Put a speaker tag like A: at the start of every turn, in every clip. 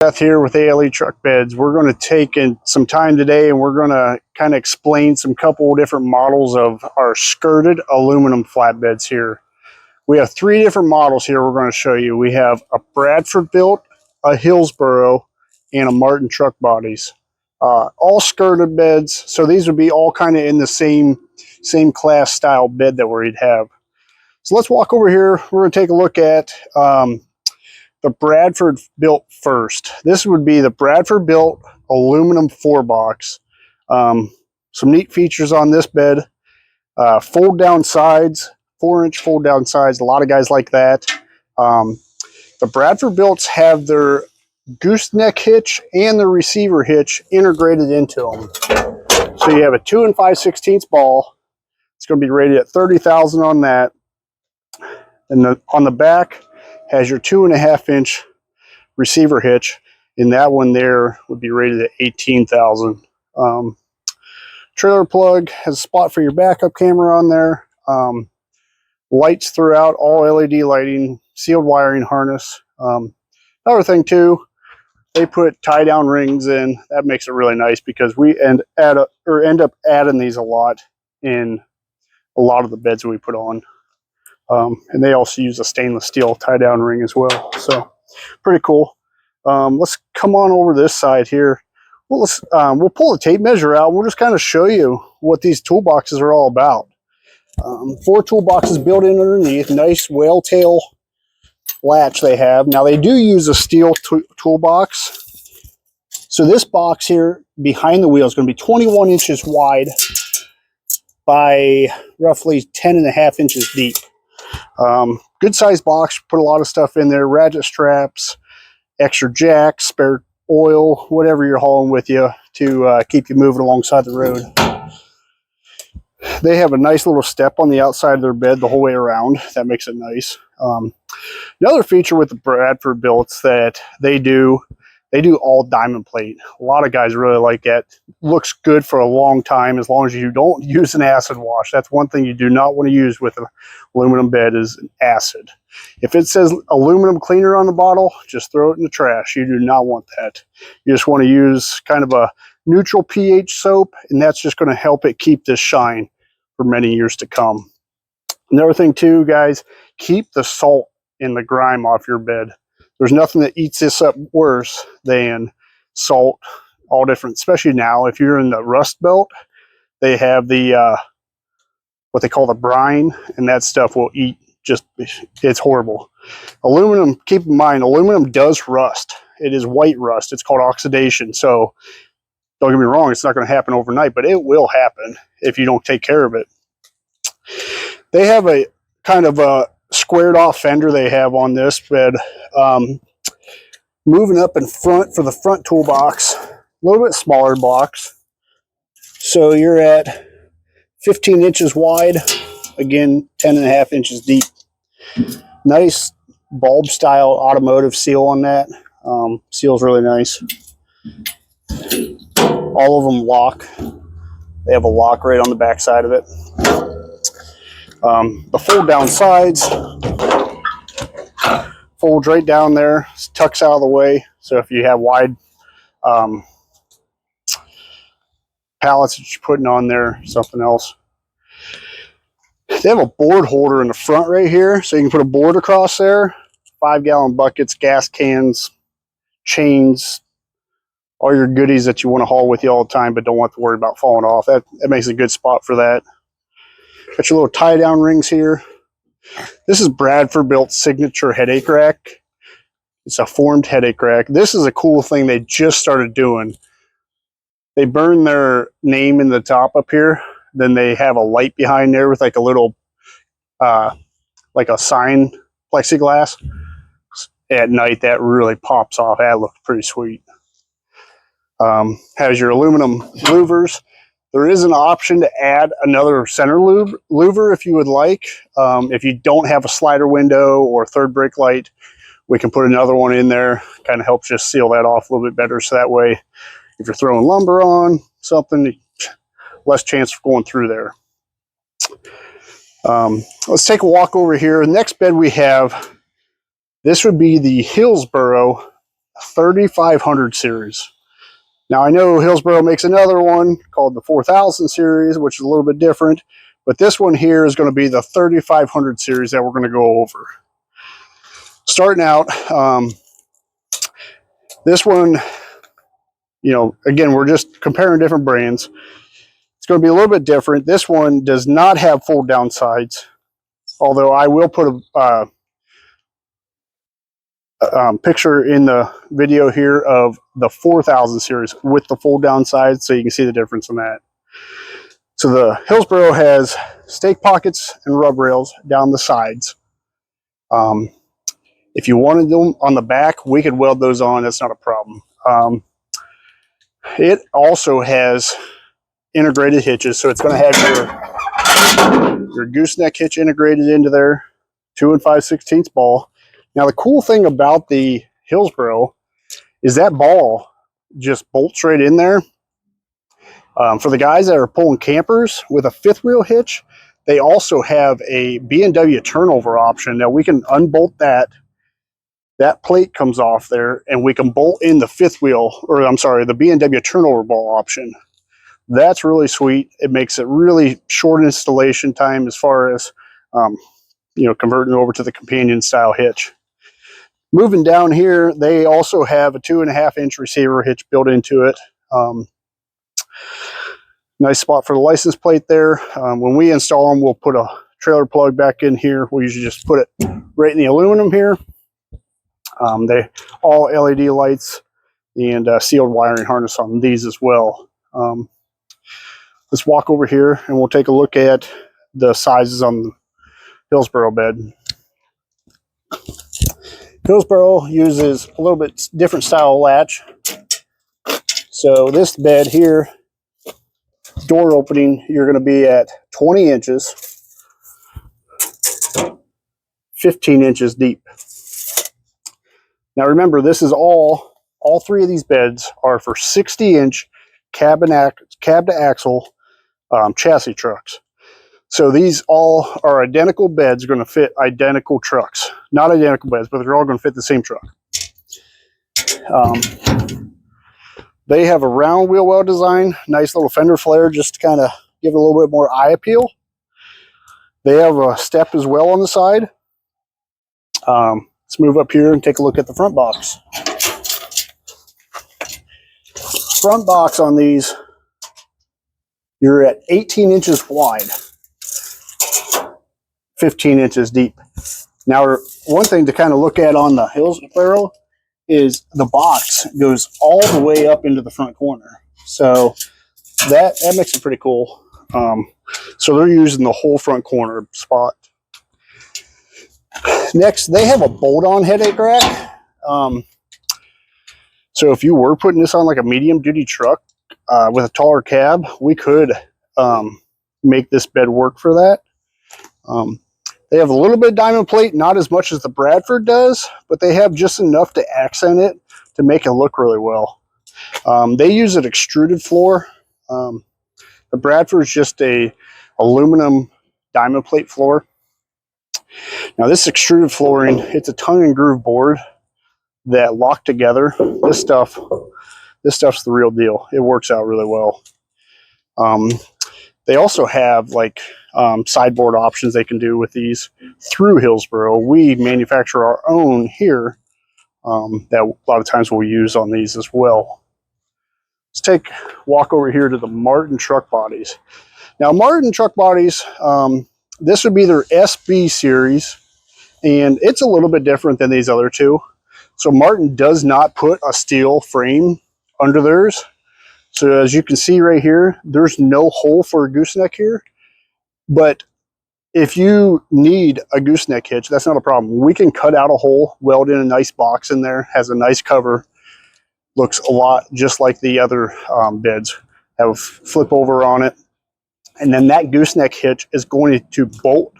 A: Seth here with ALE Truck Beds. We're going to take some time today and we're going to kind of explain some couple different models of our skirted aluminum flatbeds here. We have three different models here we're going to show you. We have a Bradford Built, a Hillsboro, and a Martin Truck Bodies. All skirted beds, so these would be all kind of in the same class style bed that we'd have. So let's walk over here. We're going to take a look at the Bradford Built first. This would be the Bradford Built aluminum 4-box. Some neat features on this bed. Fold down sides, 4-inch fold down sides. A lot of guys like that. The Bradford Builts have their gooseneck hitch and the receiver hitch integrated into them. So you have a 2 5/16 ball. It's going to be rated at 30,000 on that. And on the back has your 2.5-inch receiver hitch, and that one there would be rated at 18,000. Trailer plug has a spot for your backup camera on there. Lights throughout, all LED lighting, sealed wiring harness. Another thing too, they put tie-down rings in. That makes it really nice because we end up adding these a lot in a lot of the beds we put on. And they also use a stainless steel tie-down ring as well. So pretty cool. Let's come on over this side here. Well, we'll pull the tape measure out. We'll just kind of show you what these toolboxes are all about. 4 toolboxes built in underneath. Nice whale tail latch they have. Now they do use a steel toolbox. So this box here behind the wheel is going to be 21 inches wide by roughly 10.5 inches deep. Good size box, put a lot of stuff in there, ratchet straps, extra jacks, spare oil, whatever you're hauling with you to keep you moving alongside the road. They have a nice little step on the outside of their bed the whole way around. That makes it nice. Another feature with the Bradford Builts that they do all diamond plate. A lot of guys really like that. Looks good for a long time as long as you don't use an acid wash. That's one thing you do not want to use with an aluminum bed is acid. If it says aluminum cleaner on the bottle, just throw it in the trash. You do not want that. You just want to use kind of a neutral pH soap, and that's just going to help it keep this shine for many years to come. Another thing too, guys, keep the salt and the grime off your bed. There's nothing that eats this up worse than salt, all different, especially now. If you're in the rust belt, they have the, what they call the brine, and that stuff will eat it's horrible. Aluminum, keep in mind, aluminum does rust. It is white rust. It's called oxidation. So don't get me wrong, it's not going to happen overnight, but it will happen if you don't take care of it. They have a kind of a squared off fender they have on this bed. Moving up in front for the front toolbox, a little bit smaller box. So you're at 15 inches wide, again 10.5 inches deep. Nice bulb style automotive seal on that. Seal's really nice. All of them lock. They have a lock right on the back side of it. The fold down sides folds right down there, tucks out of the way. So if you have wide pallets that you're putting on there, something else. They have a board holder in the front right here, so you can put a board across there. 5-gallon buckets, gas cans, chains, all your goodies that you want to haul with you all the time but don't want to worry about falling off. That makes a good spot for that. Got your little tie-down rings here. This is Bradford Built signature headache rack. It's a formed headache rack. This is a cool thing they just started doing. They burn their name in the top up here. Then they have a light behind there with like a little, like a sign plexiglass. At night, that really pops off. That looks pretty sweet. Has your aluminum louvers. There is an option to add another center louver if you would like. If you don't have a slider window or third brake light, we can put another one in there. Kind of helps just seal that off a little bit better. So that way, if you're throwing lumber on something, less chance of going through there. Let's take a walk over here. The next bed we have, this would be the Hillsboro 3500 series. Now I know Hillsboro makes another one called the 4000 series, which is a little bit different, but this one here is going to be the 3500 series that we're going to go over. Starting out, this one, you know, again, we're just comparing different brands. It's going to be a little bit different. This one does not have fold down sides, although I will put a picture in the video here of the 4000 series with the fold down sides, so you can see the difference in that. So the Hillsboro has stake pockets and rub rails down the sides. If you wanted them on the back, we could weld those on. That's not a problem. It also has integrated hitches, so it's going to have your gooseneck hitch integrated into there, 2 5/16 ball. Now the cool thing about the Hillsboro is that ball just bolts right in there. For the guys that are pulling campers with a 5th wheel hitch, they also have a B&W turnover option. Now we can unbolt that. That plate comes off there, and we can bolt in the 5th wheel, or I'm sorry, the B&W turnover ball option. That's really sweet. It makes it really short installation time as far as, you know, converting over to the companion style hitch. Moving down here, they also have a 2.5-inch receiver hitch built into it. Nice spot for the license plate there. When we install them, we'll put a trailer plug back in here. We usually just put it right in the aluminum here. They all LED lights and sealed wiring harness on these as well. Let's walk over here and we'll take a look at the sizes on the Hillsboro bed. Hillsboro uses a little bit different style latch. So this bed here, door opening, you're going to be at 20 inches, 15 inches deep. Now remember, this is all 3 of these beds are for 60-inch cab to axle chassis trucks. So these all are identical beds, going to fit identical trucks. Not identical beds, but they're all going to fit the same truck. They have a round wheel well design, nice little fender flare just to kind of give it a little bit more eye appeal. They have a step as well on the side. Let's move up here and take a look at the front box. Front box on these, you're at 18 inches wide, 15 inches deep. Now, one thing to kind of look at on the Hillsboro is the box goes all the way up into the front corner. So that makes it pretty cool. So they're using the whole front corner spot. Next, they have a bolt-on headache rack. So if you were putting this on like a medium-duty truck with a taller cab, we could make this bed work for that. They have a little bit of diamond plate, not as much as the Bradford does, but they have just enough to accent it to make it look really well. They use an extruded floor. The Bradford is just a aluminum diamond plate floor. Now this extruded flooring, it's a tongue and groove board that lock together. This stuff's the real deal. It works out really well. They also have like sideboard options they can do with these through Hillsboro. We manufacture our own here that a lot of times we'll use on these as well. Let's walk over here to the Martin truck bodies. Now Martin truck bodies, this would be their SB series, and it's a little bit different than these other two. So Martin does not put a steel frame under theirs. So as you can see right here, there's no hole for a gooseneck here. But if you need a gooseneck hitch, that's not a problem. We can cut out a hole, weld in a nice box in there, has a nice cover, looks a lot just like the other beds. Have a flip over on it. And then that gooseneck hitch is going to bolt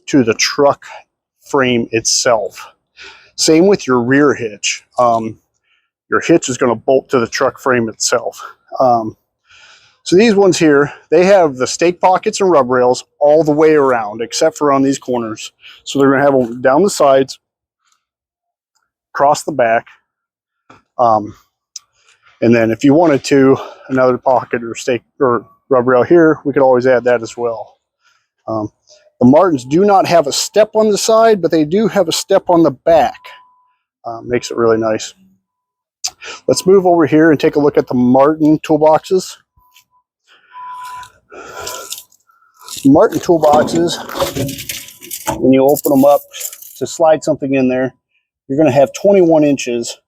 A: to the truck frame itself. Same with your rear hitch. Your hitch is going to bolt to the truck frame itself. So these ones here, they have the stake pockets and rub rails all the way around, except for on these corners. So they're going to have them down the sides, across the back. And then if you wanted to, another pocket or stake or rub rail here, we could always add that as well. The Martins do not have a step on the side, but they do have a step on the back. Makes it really nice. Let's move over here and take a look at the Martin toolboxes. Martin toolboxes, when you open them up to slide something in there, you're going to have 21 inches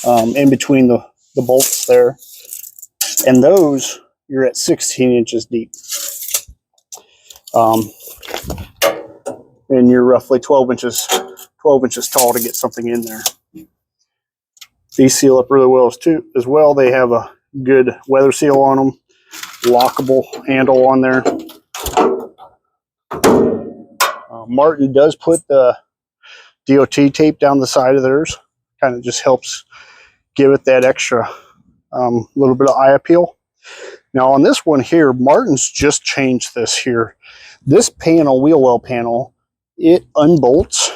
A: in between the bolts there. And those, you're at 16 inches deep. And you're roughly 12 inches tall to get something in there. These seal up really well as well. They have a good weather seal on them, lockable handle on there. Martin does put the DOT tape down the side of theirs. Kind of just helps give it that extra little bit of eye appeal. Now on this one here, Martin's just changed this here. This panel, wheel well panel, it unbolts,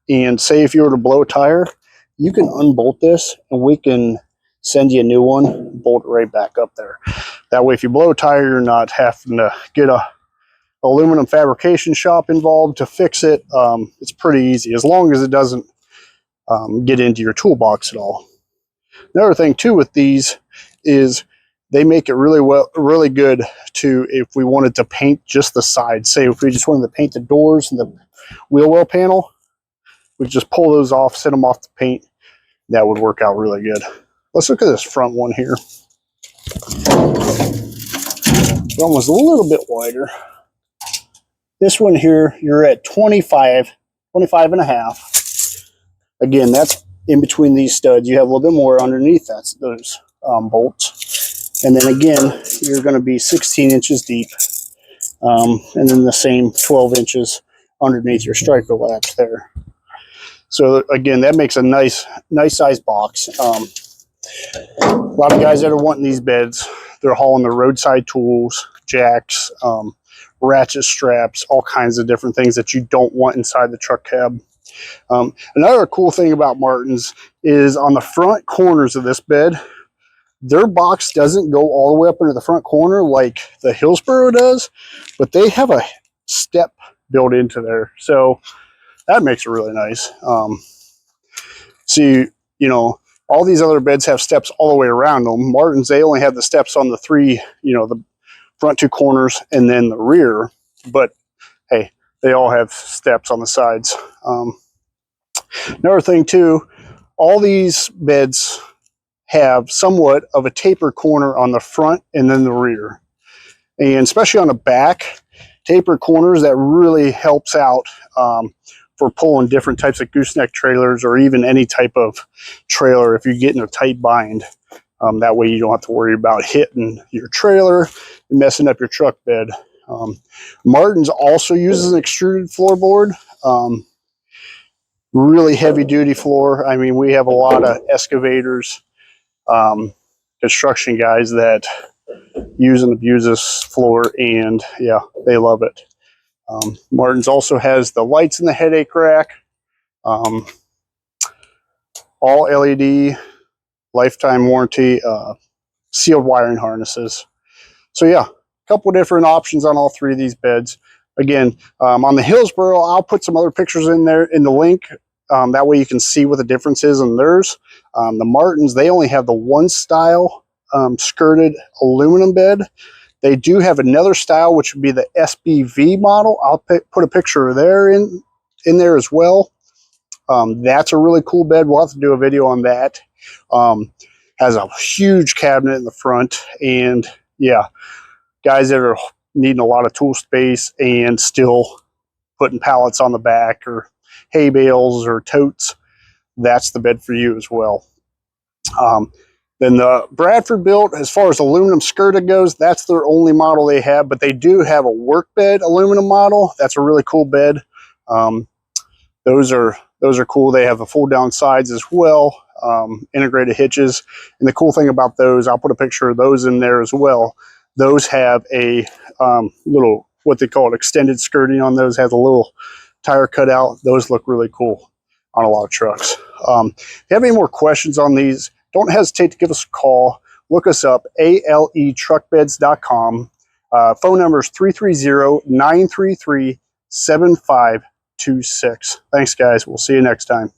A: and say if you were to blow a tire, you can unbolt this and we can send you a new one, bolt it right back up there. That way if you blow a tire, you're not having to get a aluminum fabrication shop involved to fix it. It's pretty easy as long as it doesn't get into your toolbox at all. Another thing too with these is they make it really good to, if we wanted to paint just the sides, say if we just wanted to paint the doors and the wheel well panel, we just pull those off, set them off the paint. That would work out really good. Let's look at this front one here. Front one's a little bit wider. This one here, you're at 25 and a half. Again, that's in between these studs. You have a little bit more underneath those bolts. And then again, you're going to be 16 inches deep. And then the same 12 inches underneath your striker latch there. So again, that makes a nice size box. A lot of guys that are wanting these beds, they're hauling their roadside tools, jacks, ratchet straps, all kinds of different things that you don't want inside the truck cab. Another cool thing about Martins is on the front corners of this bed, their box doesn't go all the way up into the front corner like the Hillsboro does, but they have a step built into there. So that makes it really nice. See, you know, all these other beds have steps all the way around them. Martins, they only have the steps on the three, you know, the front two corners and then the rear. But hey, they all have steps on the sides. Another thing too, all these beds have somewhat of a taper corner on the front and then the rear. And especially on the back, taper corners, that really helps out for pulling different types of gooseneck trailers or even any type of trailer if you get in a tight bind. That way you don't have to worry about hitting your trailer and messing up your truck bed. Martins also uses an extruded floorboard. Really heavy duty floor. I mean, we have a lot of excavators, construction guys that use and abuse this floor, and yeah, they love it. Martins also has the lights in the headache rack, all LED, lifetime warranty, sealed wiring harnesses. So yeah, a couple different options on all three of these beds. Again, on the Hillsboro, I'll put some other pictures in there in the link. That way you can see what the difference is in theirs. The Martins, they only have the one style skirted aluminum bed. They do have another style, which would be the SBV model. I'll put a picture there in there as well. That's a really cool bed. We'll have to do a video on that. Has a huge cabinet in the front, and yeah, guys that are needing a lot of tool space and still putting pallets on the back or hay bales or totes, that's the bed for you as well. Then the Bradford Built, as far as aluminum skirted goes, that's their only model they have, but they do have a work bed aluminum model. That's a really cool bed. Those are cool. They have the fold down sides as well, integrated hitches. And the cool thing about those, I'll put a picture of those in there as well. Those have a little, what they call it, extended skirting on those, has a little tire cutout. Those look really cool on a lot of trucks. If you have any more questions on these, don't hesitate to give us a call. Look us up, aletruckbeds.com. Phone number is 330-933-7526. Thanks, guys. We'll see you next time.